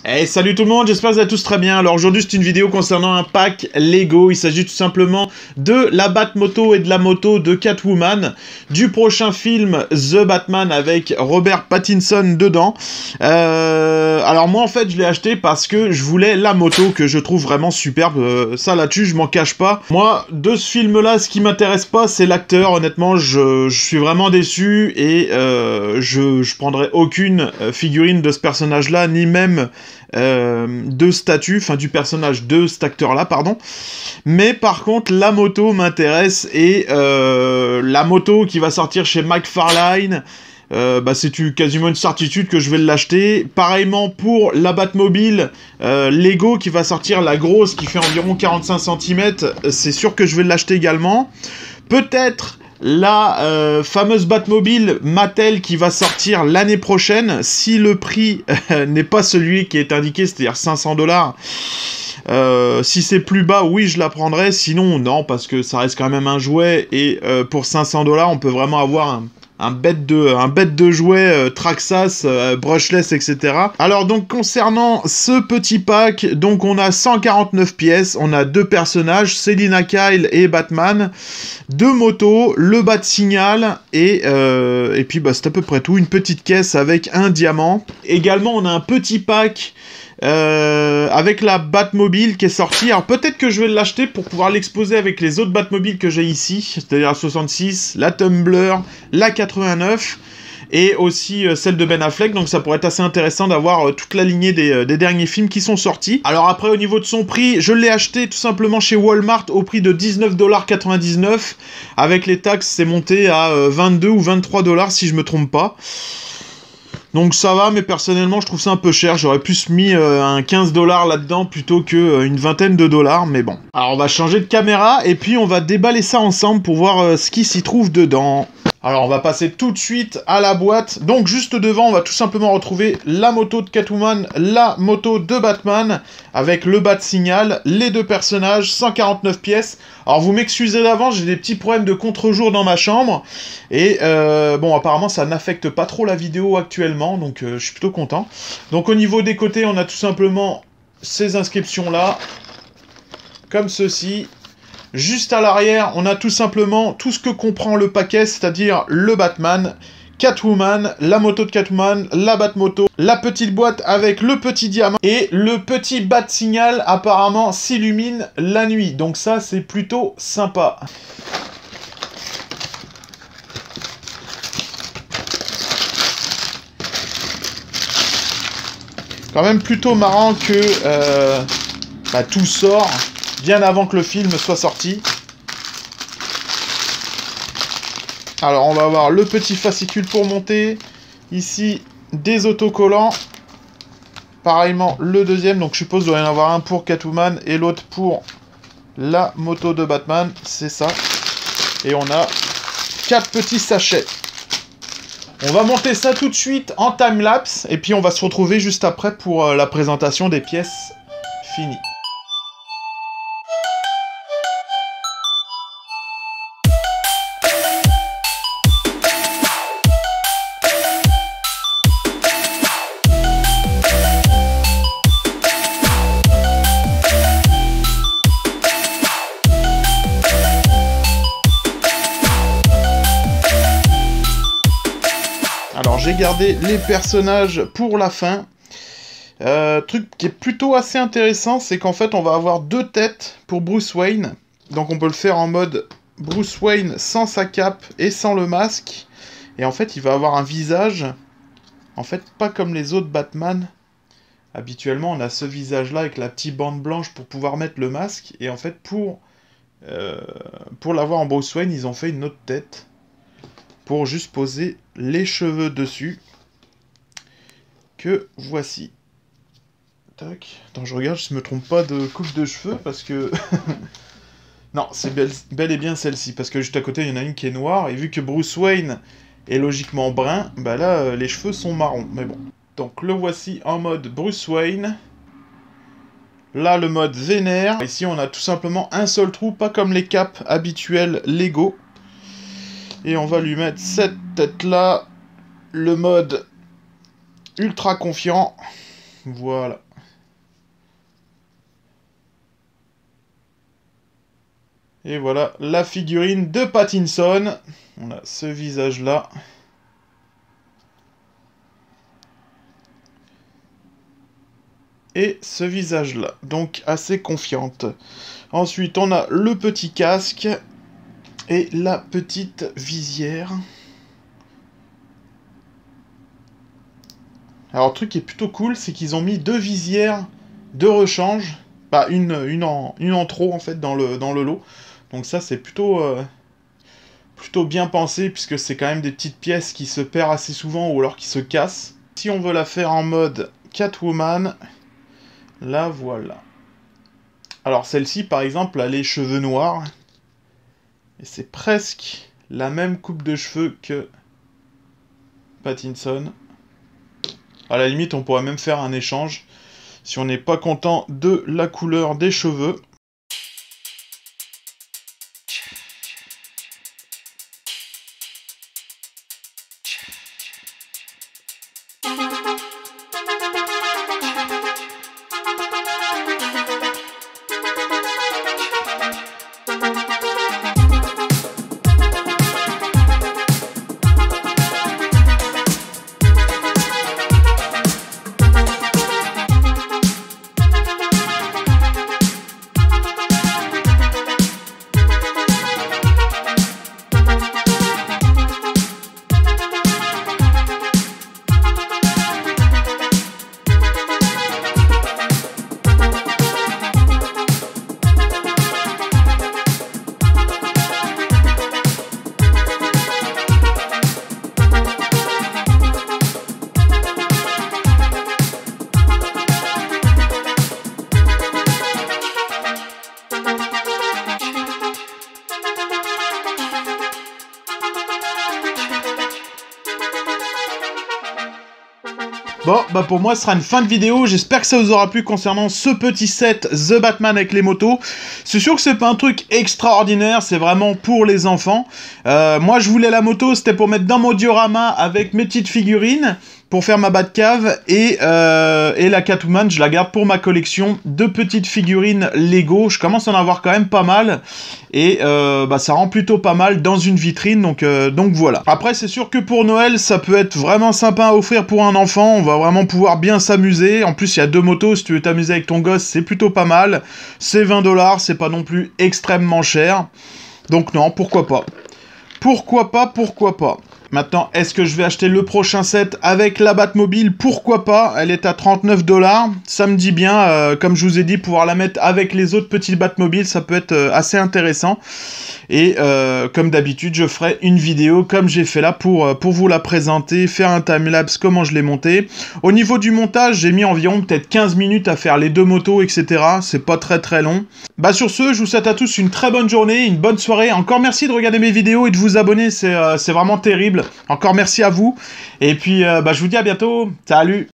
Hey, salut tout le monde, j'espère que vous allez tous très bien. Alors aujourd'hui c'est une vidéo concernant un pack Lego. Il s'agit tout simplement de la Batmoto et de la moto de Catwoman, du prochain film The Batman avec Robert Pattinson dedans. Alors moi en fait je l'ai acheté parce que je voulais la moto que je trouve vraiment superbe. Ça là-dessus je m'en cache pas. Moi de ce film là ce qui m'intéresse pas c'est l'acteur. Honnêtement je suis vraiment déçu et je prendrai aucune figurine de ce personnage là ni même de statut, enfin du personnage de cet acteur-là, pardon. Mais par contre, la moto m'intéresse et la moto qui va sortir chez McFarlane, c'est quasiment une certitude que je vais l'acheter. Pareillement pour la Batmobile Lego qui va sortir, la grosse qui fait environ 45 cm, c'est sûr que je vais l'acheter également. Peut-être la fameuse Batmobile Mattel qui va sortir l'année prochaine, si le prix n'est pas celui qui est indiqué, c'est-à-dire 500 $. Si c'est plus bas, oui, je la prendrai. Sinon, non, parce que ça reste quand même un jouet. Et pour 500 $, on peut vraiment avoir un bête de jouet Traxxas, brushless, etc. Alors donc concernant ce petit pack, donc on a 149 pièces, on a deux personnages, Selina Kyle et Batman, deux motos, le Bat-Signal et puis c'est à peu près tout, une petite caisse avec un diamant. Également on a un petit pack avec la Batmobile qui est sortie. Alors peut-être que je vais l'acheter pour pouvoir l'exposer avec les autres Batmobiles que j'ai ici, c'est-à-dire la 66, la Tumbler, la 89 et aussi celle de Ben Affleck, donc ça pourrait être assez intéressant d'avoir toute la lignée des derniers films qui sont sortis. Alors après au niveau de son prix, je l'ai acheté tout simplement chez Walmart au prix de 19,99 $. Avec les taxes c'est monté à 22 ou 23 $ si je me trompe pas. Donc ça va, mais personnellement je trouve ça un peu cher. J'aurais plus mis un 15 $ là-dedans plutôt qu'une vingtaine de dollars, mais bon. Alors on va changer de caméra et puis on va déballer ça ensemble pour voir ce qui s'y trouve dedans. Alors on va passer tout de suite à la boîte. Donc juste devant, on va tout simplement retrouver la moto de Catwoman, la moto de Batman, avec le Bat-Signal, les deux personnages, 149 pièces. Alors vous m'excusez d'avance, j'ai des petits problèmes de contre-jour dans ma chambre. Et bon, apparemment ça n'affecte pas trop la vidéo actuellement, donc je suis plutôt content. Donc au niveau des côtés, on a tout simplement ces inscriptions-là, comme ceci. Juste à l'arrière, on a tout simplement tout ce que comprend le paquet, c'est-à-dire le Batman, Catwoman, la moto de Catwoman, la Batmoto, la petite boîte avec le petit diamant, et le petit Bat-Signal apparemment s'illumine la nuit. Donc ça, c'est plutôt sympa. Quand même plutôt marrant que tout sort bien avant que le film soit sorti. Alors on va avoir le petit fascicule pour monter. Ici des autocollants. Pareillement le deuxième. Donc je suppose qu'il doit y en avoir un pour Catwoman et l'autre pour la moto de Batman. C'est ça. Et on a 4 petits sachets. On va monter ça tout de suite en time-lapse. Et puis on va se retrouver juste après pour la présentation des pièces finies. Alors j'ai gardé les personnages pour la fin. Truc qui est plutôt assez intéressant, c'est qu'en fait on va avoir deux têtes pour Bruce Wayne. Donc on peut le faire en mode Bruce Wayne sans sa cape et sans le masque. Et en fait il va avoir un visage, en fait pas comme les autres Batman. Habituellement on a ce visage là avec la petite bande blanche pour pouvoir mettre le masque. Et en fait pour l'avoir en Bruce Wayne ils ont fait une autre tête. Pour juste poser les cheveux dessus. Que voici. Tac. Attends, je regarde, je me trompe pas de coupe de cheveux, parce que... non, c'est bel et bien celle-ci, parce que juste à côté, il y en a une qui est noire, et vu que Bruce Wayne est logiquement brun, bah là, les cheveux sont marrons, mais bon. Donc, le voici en mode Bruce Wayne. Là, le mode vénère. Ici, on a tout simplement un seul trou, pas comme les capes habituelles Lego. Et on va lui mettre cette tête-là, le mode ultra confiant. Voilà. Et voilà la figurine de Pattinson. On a ce visage-là. Et ce visage-là. Donc assez confiante. Ensuite, on a le petit casque. Et la petite visière. Alors, le truc qui est plutôt cool, c'est qu'ils ont mis 2 visières de rechange. Bah, une en trop, en fait, dans le lot. Donc ça, c'est plutôt bien pensé, puisque c'est quand même des petites pièces qui se perdent assez souvent, ou alors qui se cassent. Si on veut la faire en mode Catwoman, la voilà. Alors, celle-ci, par exemple, a les cheveux noirs. Et c'est presque la même coupe de cheveux que Pattinson. À la limite, on pourrait même faire un échange si on n'est pas content de la couleur des cheveux. Bon, bah pour moi, ce sera une fin de vidéo. J'espère que ça vous aura plu concernant ce petit set The Batman avec les motos. C'est sûr que c'est pas un truc extraordinaire, c'est vraiment pour les enfants. Moi, je voulais la moto, c'était pour mettre dans mon diorama avec mes petites figurines, pour faire ma Batcave, et la Catwoman, je la garde pour ma collection de petites figurines Lego. Je commence à en avoir quand même pas mal, et bah, ça rend plutôt pas mal dans une vitrine, donc voilà. Après, c'est sûr que pour Noël, ça peut être vraiment sympa à offrir pour un enfant, on va vraiment pouvoir bien s'amuser. En plus, il y a 2 motos, si tu veux t'amuser avec ton gosse, c'est plutôt pas mal. C'est 20 $, c'est pas non plus extrêmement cher. Donc non, pourquoi pas. Pourquoi pas. Maintenant, est-ce que je vais acheter le prochain set avec la Batmobile? Pourquoi pas? Elle est à 39 $. Ça me dit bien, comme je vous ai dit, pouvoir la mettre avec les autres petites Batmobiles, ça peut être assez intéressant. Et comme d'habitude, je ferai une vidéo comme j'ai fait là pour vous la présenter, faire un timelapse, comment je l'ai monté. Au niveau du montage, j'ai mis environ peut-être 15 minutes à faire les 2 motos, etc. C'est pas très long. Bah sur ce, je vous souhaite à tous une très bonne journée, une bonne soirée. Encore merci de regarder mes vidéos et de vous abonner, c'est vraiment terrible. Encore merci à vous. Et puis, bah, je vous dis à bientôt. Salut!